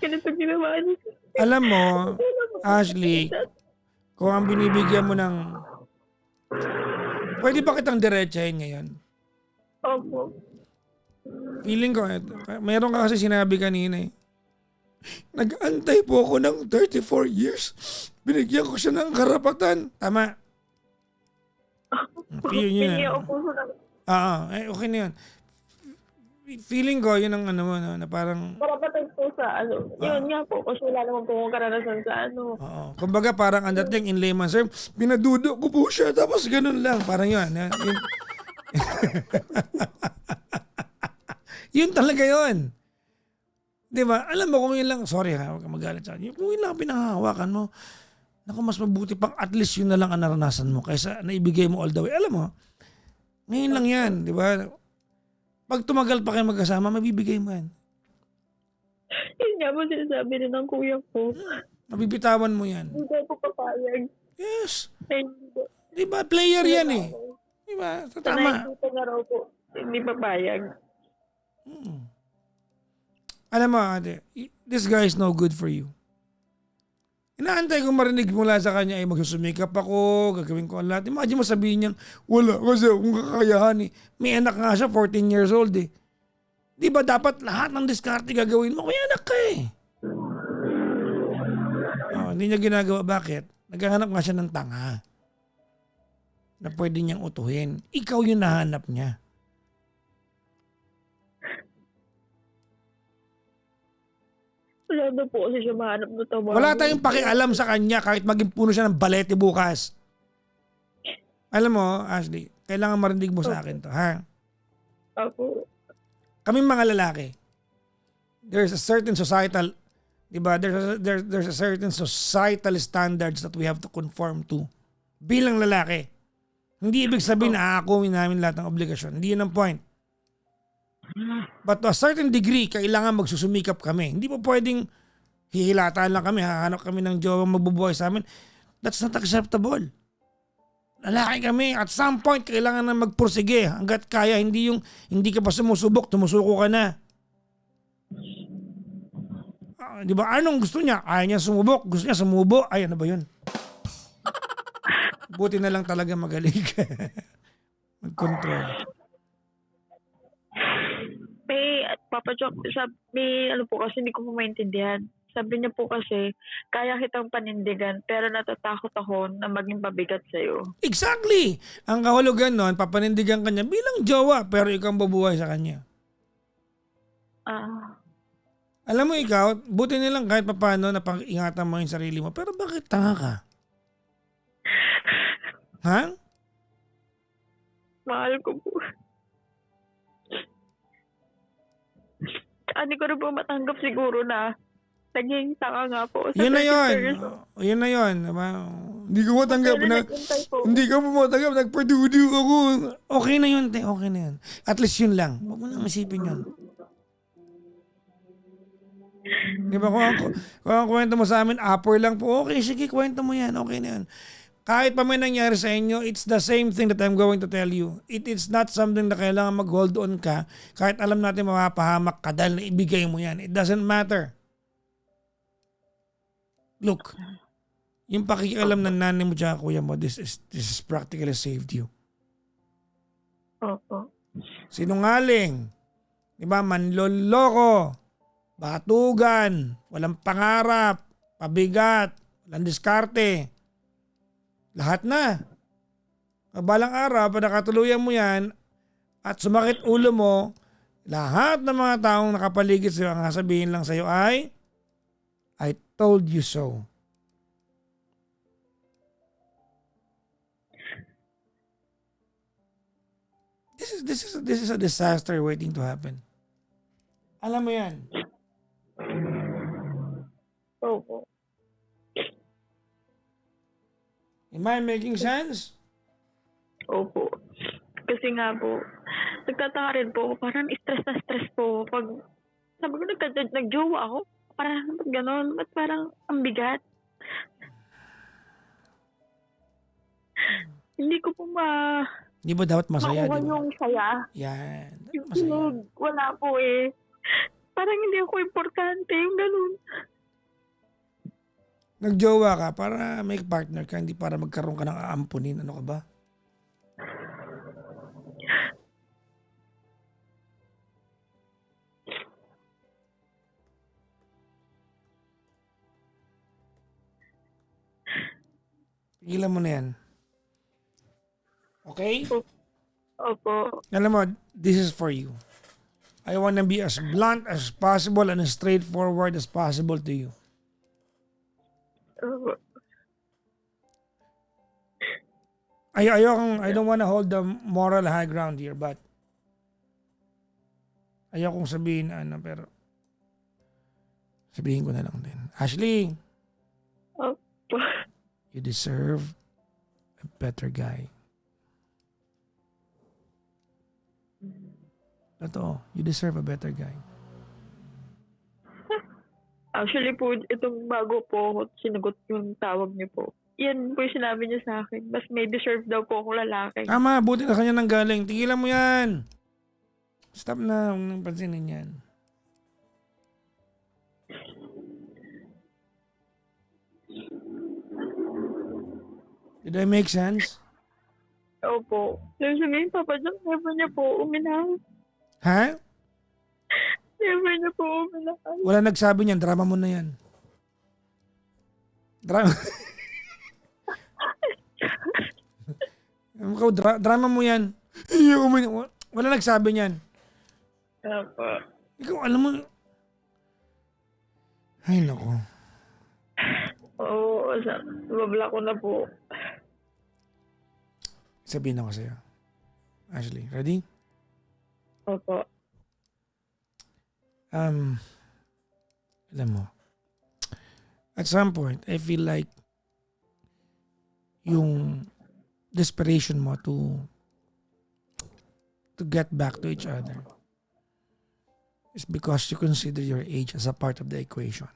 Ganito ginawa niya. Alam mo, Ashley, kung ang binibigyan mo ng... Pwede ba kitang diretsahin ngayon? Opo. Feeling ko, mayroon ka kasi sinabi kanina eh. Nag-antay po ako ng 34 years. Binigyan ko siya ng karapatan. Tama. Feeling Hindi yun. ako po Okay na yun. Feeling ko, yun ang na parang... karapatan po sa yun nga po, kasi wala naman po akong karanasan sa Oo. Kumbaga parang ang dating in layman's term, pinadudo ko po siya, tapos ganun lang. Parang yun. Yun talaga yun. Di ba? Alam mo kung yun lang, sorry ha, huwag ka magalit sa akin. Kung yun lang pinangahawakan mo, naku, mas mabuti pang at least yun na lang ang naranasan mo kaysa naibigay mo all the way. Alam mo, ngayon lang yan, di ba? Pag tumagal pa kayo magkasama, mabibigay mo yan. Yun nga po sinasabi rin ng kuya ko. Mabibitawan mo yan. Hindi ko papayag. Yes. Hindi. Di ba? Player yan eh. Di ba? So, tama. Nakikita nga raw po, hindi papayag. Alam mo, ate, this guy is no good for you. Inaantay ko marinig mula sa kanya ay magsusumikap ako, gagawin ko ang lahat. Imagine mo sabihin niyang, wala kasi akong kakayahan eh. May anak nga siya, 14 years old eh. Di ba dapat lahat ng diskarte gagawin mo? May anak ka eh. Hindi niya ginagawa. Bakit? Naghahanap nga siya ng tanga na pwede niyang utuhin. Ikaw yung nahanap niya. Wala na po kasi siya mahanap na tama. Wala tayong pakialam sa kanya kahit maging puno siya ng balete bukas. Alam mo, Ashley, kailangan marinig mo sa akin to, ha? Opo. Kaming mga lalaki, there's a certain societal, di ba? There's a certain societal standards that we have to conform to bilang lalaki. Hindi ibig sabihin na aakuin namin lahat ng obligasyon. Hindi yun ang point. But to a certain degree, kailangan magsusumikap kami. Hindi po pwedeng hihilataan lang kami, hahanap kami ng jowa magbubuhay sa amin. That's not acceptable. Lalaki kami, at some point, kailangan na magpursige hanggat kaya, hindi ka pa sumusubok, tumusuko ka na. Di ba? Anong gusto niya? Ayaw niya sumubok, gusto niya sumubo. Ay, ano ba yun? Buti na lang talaga magaling ka. Mag-control. Papa Jock, sabi, po kasi hindi ko po maintindihan. Sabi niya po kasi, kaya kitang panindigan, pero natatakot ako na maging pabigat sa'yo. Exactly! Ang kahulugan nun, papanindigan ka niya bilang jowa, pero ikaw ang bubuhay sa kanya. Alam mo ikaw, buti nilang kahit papano napag-ingatan mo yung sarili mo, pero bakit tanga ka? Ha? Mahal ko po. Hindi ko rin po matanggap siguro na naging tanga nga po sa Yun na yun. 31st. Yun na yun. Diba? Hindi ko matanggap Pero na, nag-intay po. hindi ka mo matanggap, nagpadudu ako. Okay na yun, te. Okay na yun. At least yun lang. Huwag mo nang isipin yun. Di ba kung ang kwento mo sa amin, upper lang po, okay, sige, kwento mo yan, okay na yan. Kahit pa may nangyari sa inyo, it's the same thing that I'm going to tell you. It is not something na kailangan mag-hold on ka kahit alam natin mapapahamak ka dahil naibigay mo yan. It doesn't matter. Look, yung pakikialam ng nanay mo dyan, kuya mo, this is practically saved you. Opo. Sinungaling, di ba, manloloko, batugan, walang pangarap, pabigat, walang diskarte. Lahat na. Balang araw, pag nakatuluyan mo yan at sumakit ulo mo, lahat ng mga taong nakapaligid sa'yo, ang sasabihin lang sa'yo ay, I told you so. This is a disaster waiting to happen. Alam mo yan. Opo. Am I making sense? Opo. Kasi nga po, nagtataka rin po ako, parang stress na stress po ako. Pag, sabi ko, nag-jowa ako. Parang gano'n. Ba't parang ang bigat? Hindi ko po Di ba dapat masaya, makuha di ba? yung saya. Yan. Dapat Yung masaya. kilig, wala po eh. Parang hindi ako importante, yung gano'n. Nagjowa ka para may partner ka, hindi para magkaroon ka ng aampunin. Ano ka ba? Pigilan mo na yan. Okay? Opo. Alam mo, this is for you. I wanna be as blunt as possible and as straightforward as possible to you. Opo. I don't wanna hold the moral high ground here, but ayokong sabihin pero sabihin ko na lang din. Ashley, Opo. you deserve a better guy. Totoo, you deserve a better guy. Actually po, itong bago po ako sinagot yung tawag niyo po. Yan po yung sinabi niya sa akin. Mas may deserve daw po akong lalaki. Tama, buti na kanya nang galing. Tigilan mo yan. Stop na, huwag nang pansinin yan. Did I make sense? Opo. Yung sabihin, Papa John, never niya po uminaw. Ha? Never niya po uminaw. Wala nagsabi niyan, drama mo na yan. Drama. Ikaw, drama mo yan. Wala nagsabi niyan. Opo. Ikaw, alam mo. Ay, naku. Oo, babla ko na po. Sabihin ako sa'yo. Ashley, ready? Opo. Alam mo, at some point, I feel like yung desperation mo to get back to each other is because you consider your age as a part of the equation.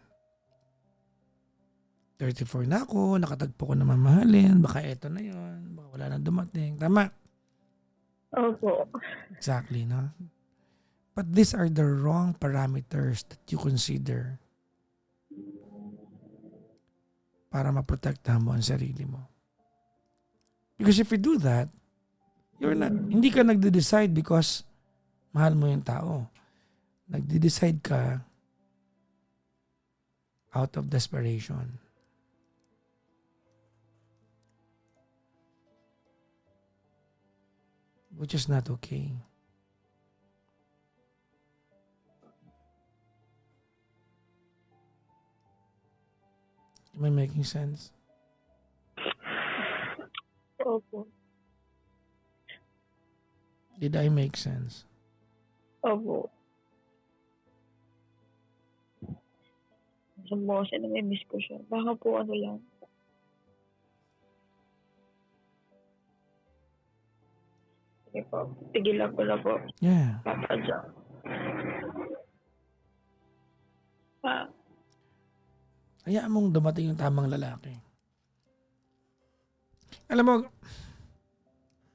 34 na ako, nakatagpo ko na mamahalin, baka eto na yon, baka wala na dumating. Tama? Opo. Exactly, no? But these are the wrong parameters that you consider para maprotektahan mo ang sarili mo. Because if you do that, hindi ka nagde-decide because mahal mo yung tao. Nagde-decide ka out of desperation. Which is not okay. Am I making sense? Opo. Did I make sense? Opo. naranasan mo kasi nami-miss ko siya. Baka po ano lang. Sige po, tigilan ko na po. Yeah. Papa John. Hayaan mong dumating yung tamang lalaki. Alam mo,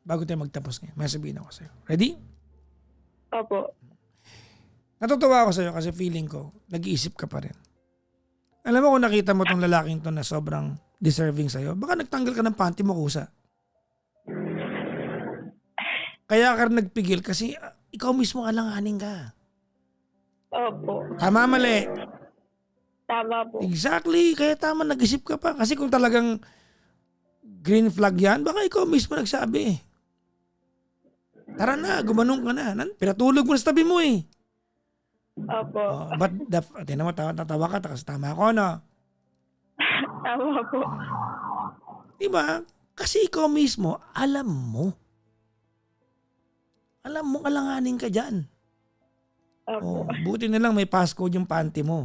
bago tayo magtapos ngayon, may sabihin ako sa'yo. Ready? Opo. Natutuwa ako sa'yo kasi feeling ko, nag-iisip ka pa rin. Alam mo kung nakita mo tong lalaking to na sobrang deserving sa'yo, baka nagtanggal ka ng panty mo kusa. Kaya ka rin nagpigil kasi ikaw mismo alanganin ka. Opo. Tama, mali. Tama po. Exactly. Kaya tama, nag-isip ka pa. Kasi kung talagang green flag yan, baka ikaw mismo nagsabi. Tara na, gumanong ka na. Pinatulog mo na sa tabi mo eh. Opo. But, tinan mo, natawa ka, kasi tama ako, no? Tama po. Diba? Kasi ikaw mismo, alam mo. Alam mo, alanganin ka dyan. Opo. Buti na lang may passcode yung panty mo.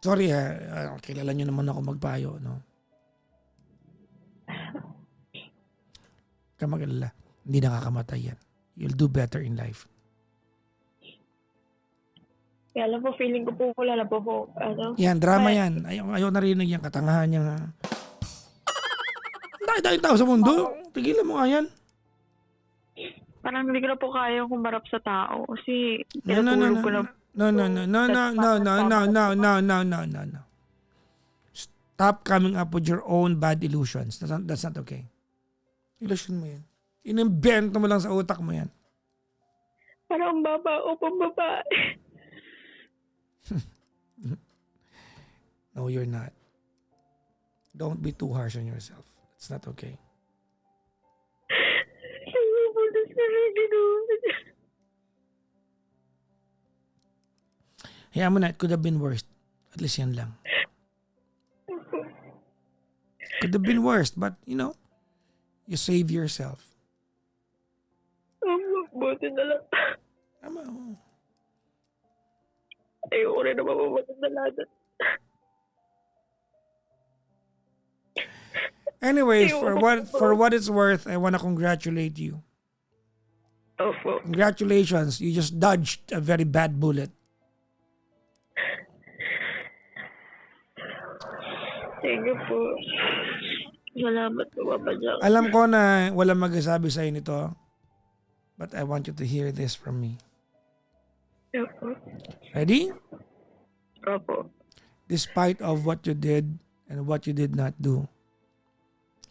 Sorry ha, kilala nyo naman ako magpayo, no? Kamagalala, hindi nakakamatay yan. You'll do better in life. Kaya alam po, feeling ko po wala na po po. Ano? Yan, drama yan. Ayaw narinig yung katangahan niya nga. Dahil tao sa mundo. Tigilan mo nga yan. Parang hindi ko na po kaya kumarap sa tao kasi No. Stop coming up with your own bad illusions. That's not okay. Illusion mo yan. Inimbento mo lang sa utak mo yan. Parang baba o pambaba. No, you're not. Don't be too harsh on yourself. It's not okay. Hayaan mo na, it could have been worse. At least yan lang. Could have been worse, but you know, you save yourself. Buti na lang. Tama, oh. Ayoko rin na mamamatay na lahat. Anyways, for what it's worth, I want to congratulate you. Opo. Congratulations, you just dodged a very bad bullet. Thank you po. Salamat po, Papa Jack. Alam ko na walang magsasabi sa'yo nito, but I want you to hear this from me. Opo. Ready? Opo. Despite of what you did and what you did not do,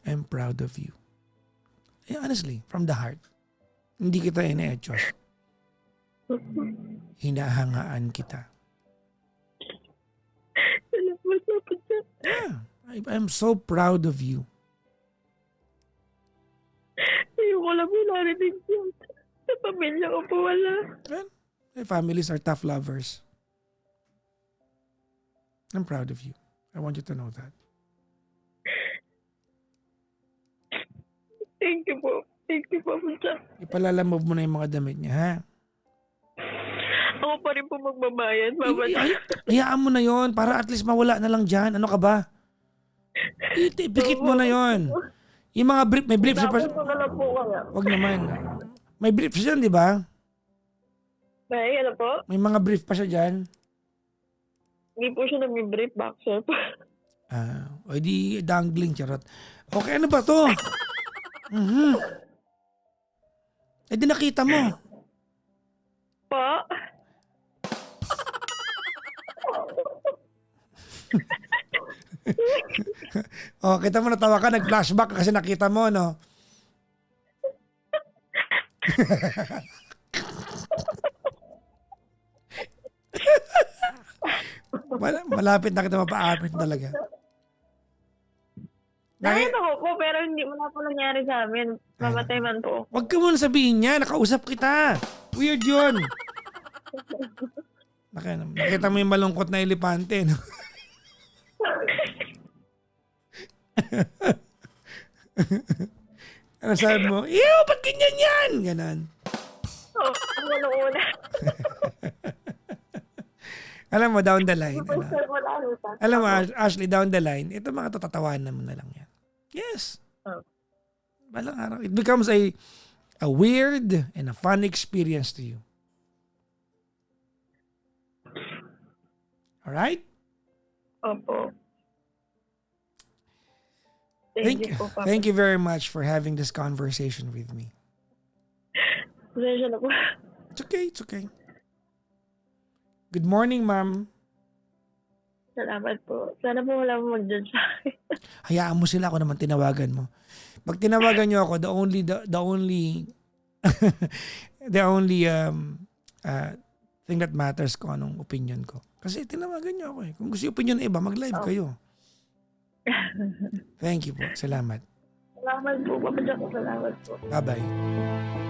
I'm proud of you. Honestly, from the heart. Hindi kita ine-etchos. Hinahangaan kita. Salamat, Papa Jack. Yeah, I'm so proud of you. Ayoko lang po narinig yun. Sa pamilya ko po wala. Well, my families are tough lovers. I'm proud of you. I want you to know that. Thank you po. Thank you, Papa Jack. Ipalalamove mo na yung mga damit niya, ha? Ako pa rin po magbabayad, Papa Jack. Hayaan mo na yon para at least mawala na lang dyan. Ano ka ba? Pikit mo na yon. Yung mga brief, may brief siya pa. Tapos ko na lang po kaya. Wag naman. May brief siya dyan, di ba? May, ano po? May mga brief pa siya dyan. Hindi po siya nag-brief back, sir. O di dangling, charot. Okay, ano ba to? Eh di nakita mo. Pa? Kita mo natawa ka, nag-flashback kasi nakita mo, no? Malapit na kita mapaapit talaga. Nakita ko po, pero hindi wala po nangyari sa amin. Mamatay man po. Huwag ka muna sabihin niya, nakausap kita. Weird yun. Nakita mo yung malungkot na elepante, no? Ano sabi mo? Ew, ba't ganyan yan? Ganon. Ako nung una. Alam mo, down the line. First time mo nakita. Alam mo, Ashley, down the line, ito mga tatatawanan mo na lang yan. Yes. Oh. Balang araw. It becomes a weird and a fun experience to you. Alright? Opo. Thank you. po, Papa. Thank you very much for having this conversation with me. Pasensya na po. It's okay, it's okay. Good morning, ma'am. Salamat po. Sana po wala mo mag-judge sa akin. Hayaan mo sila, ako naman tinawagan mo. Pag tinawagan niyo ako, the only the only thing that matters ko anong opinion ko. Kasi tinawagan niyo ako eh. Kung gusto yung opinion na iba, mag-live kayo. Thank you po. Salamat. Salamat po. Papadyak ko. Salamat po. Bye-bye.